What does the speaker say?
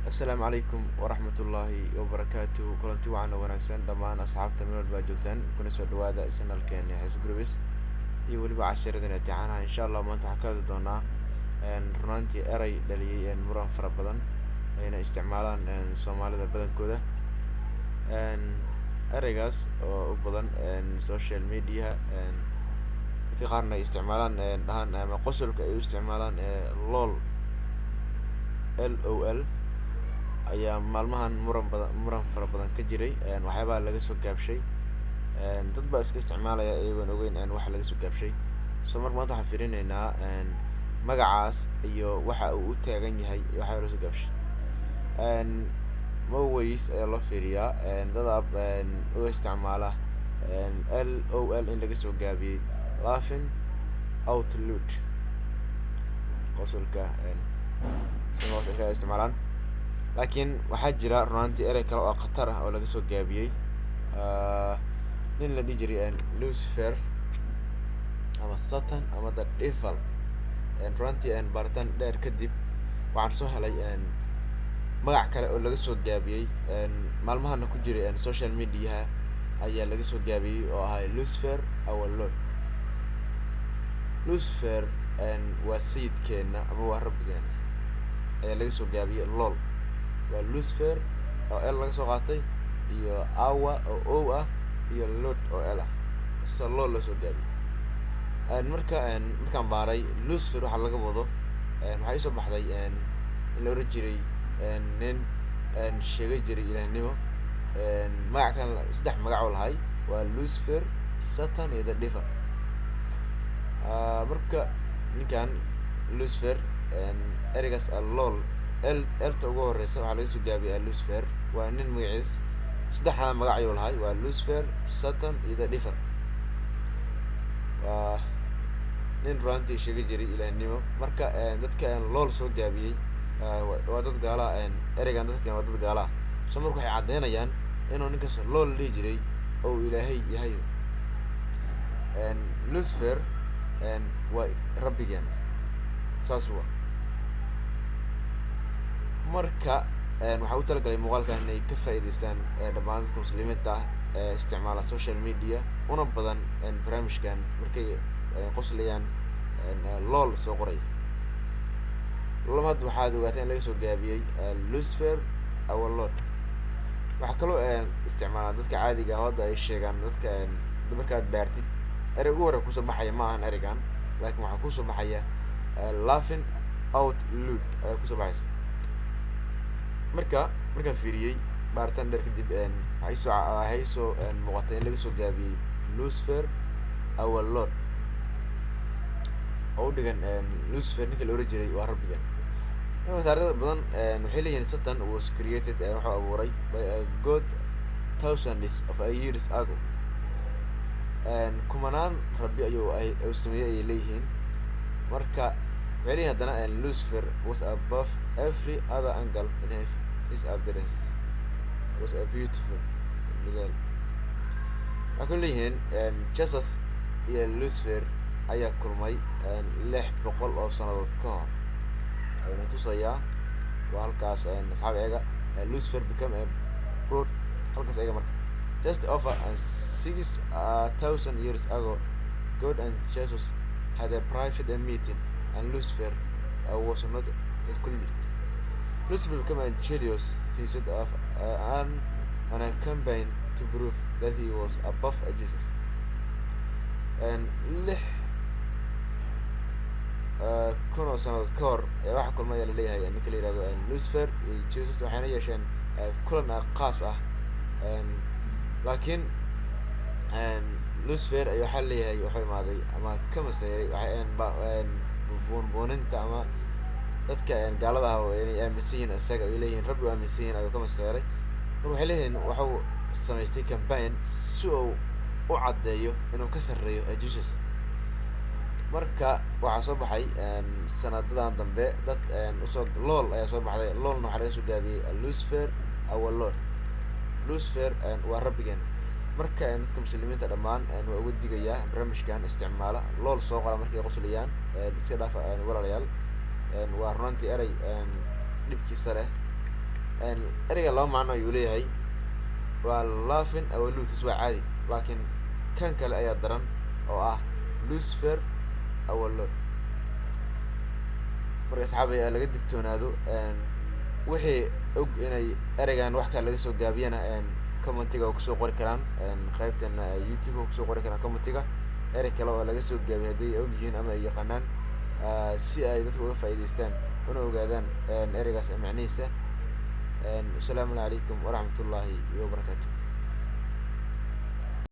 السلام عليكم ورحمة الله وبركاته كلنتي وعنا وناكسن دمان أصحابتا من الباجوتان كنا سو دوادا channel كان حيس جروبس iyo weliba casharadana imtixaanaha insha allah maanta waxaan ka hadli doonaa runantii eray dhaliyay muran fara badan ayna isticmaalaan soomaalida badankooda ereygaas oo u badan social media dadka qaarna ay isticmaalaan dhahaan ama qosolka ay u isticmaalaan lol lol ayaa maalmahan muran fara badan ka jiray waxyaabaha laga soo gaabshay dad baa iska isticmaalaya iyagoon ogeyn waxa laga soo gaabshay soo marka maanta waxaan fiirinaynaa magacaas iyo waxa uu u taagan yahay iyo waxa laga soo gaabshay moways ayaa loo fiiriyaa dad u isticmaala lol in laga soo gaabiyey laughing out loud qosolka ka isticmaalaan laakiin waxaa jira runantii erey kale oo khatar ah oo laga soo gaabiyey nin la dhihi jiray Lucifer ama Satan ama the devil runtii baaritaan dheer kadib waxaan soo helay magac kale oo laga soo gaabiyey maalmahana ku jiray social media ayaa laga soo gaabiyey oo ahay Lucifer our Lord. Lucifer waa sayidkeena ama waa rabbigeena ayaa laga soo gaabiyey lol waa Lucifer oo l laga soo qaatay iyo awa oo o ah iyo lord oo l ah so lol la soo gaabiyey markaan baaray Lucifer waxa laga wado waxaa ii soo baxday in la oran jiray nin sheegay jiray ilaahnimo magac kan saddex magac oo lahay waa Lucifer, Satan iyo the devil. Marka ninkan Lucifer ereygaas lol elta ugu horeysa waxaa laga soo gaabiyey Lucifer waa nin magaciis saddexda magac ayuu lahay waa Lucifer, Satan iyo the devil. waa nin runtii sheegay jiray ilaahnimo marka dadka lol soo gaabiyey waa dad gaala ereygan dadkan waa dad gaala soo marka waxay cadeynayaan inuu ninkaas lol dhihi jiray oo ilaahay yahay. Lucifer waa rabbigeen saas waa marka waxaa u talagalay muuqaalkan inay ka faa'iidaystaan dhammaan dadka muslimiinta ah ee isticmaala social media una badan barnaamijkan markay qoslayaan lol soo qoray lamad waxaad ogaataa in laga soo gaabiyey Lucifer our Lord. waxaa kaloo isticmaalaa dadka caadiga ah hadda ay sheegaan dadka markaad baartid erey ugu hore kusoo baxaya ma ahan ereygan laakiin waxaa kusoo baxaya laughing out loud ayaa kusoo baxaysa markaan fiiriyey baaritaan dheer kadib waxay soo muuqatay in laga soo gaabiyey Lucifer our Lord oo u dhigan Lucifer ninka la oran jiray waa rabbigan. taariikhda badan waxay leeyihiin Satan was created wuxuu abuuray by a god thousands of years ago kumanaan rabbi ayuu sameeyey ayay leeyihiin marka waxay leeyihiin haddana Lucifer was above every other angle in his appearance was a beautiful model. waxay leeyihiin Jesus iyo Lucifer ayaa kulmay 600 oo sanadood ka hor ayna tusayaa waa halkaas asxaab eega Lucifer became a brood halkaas eega marka just over 6,000 years ago God and Jesus had a private meeting and Lucifer was not included. Lucifer became a jealous he set off on a campaign to prove that he was above Jesus and kun oo sanadood ka hor waxa kulmaya la leeyahay ninka la yiraahdo Lucifer iyo Jesus waxayna yeesheen kulan qaas ah laakiin Lucifer ayaa waxa leeyahay wuxuu imaaday ama kama saayay waxay buunbuuninta ama dadka gaalada ah oo inay aaminsan yihiin isaga ay leeyihiin rabbi waa aaminsan yihiin ayuu kama saaray marka waxay leeyihiin wuxuu samaystay campaign si uu u caddeeyo inuu ka sarreeyo Jesus. marka waxaa soo baxay sanadadan dambe dad usoo lol ayaa soo baxday lolna waxaa laga soo gaabiyey Lucifer our Lord. Lucifer waa rabbigeen marka dadka muslimiinta dhammaan waa uga digayaa barnaamijkan isticmaala lol soo qora markay qoslayaan iska dhaafa walaalayaal waa runtii erey dhibkiisa leh ereyga laba macno ayuu leeyahay, waa laafin aw lutus waa caadi, laakiin kan kale ayaa daran oo ah lucifer aw lord. marka asxaabay laga digtoonaado wixii og inay ereygan wax kale laga soo gaabiyana commentiga oo kusoo qori karaan qaybtan youtube oo kusoo qori karaan commentiga erey kale oo laga soo gaabiyay hadday og yihiin ama ay yaqaanaan si ay dadku uga faa'iidaystaan una ogaadaan ereygaas macnihiisa. Assalaamu calaykum waraxmatullaahi wabarakaatuh.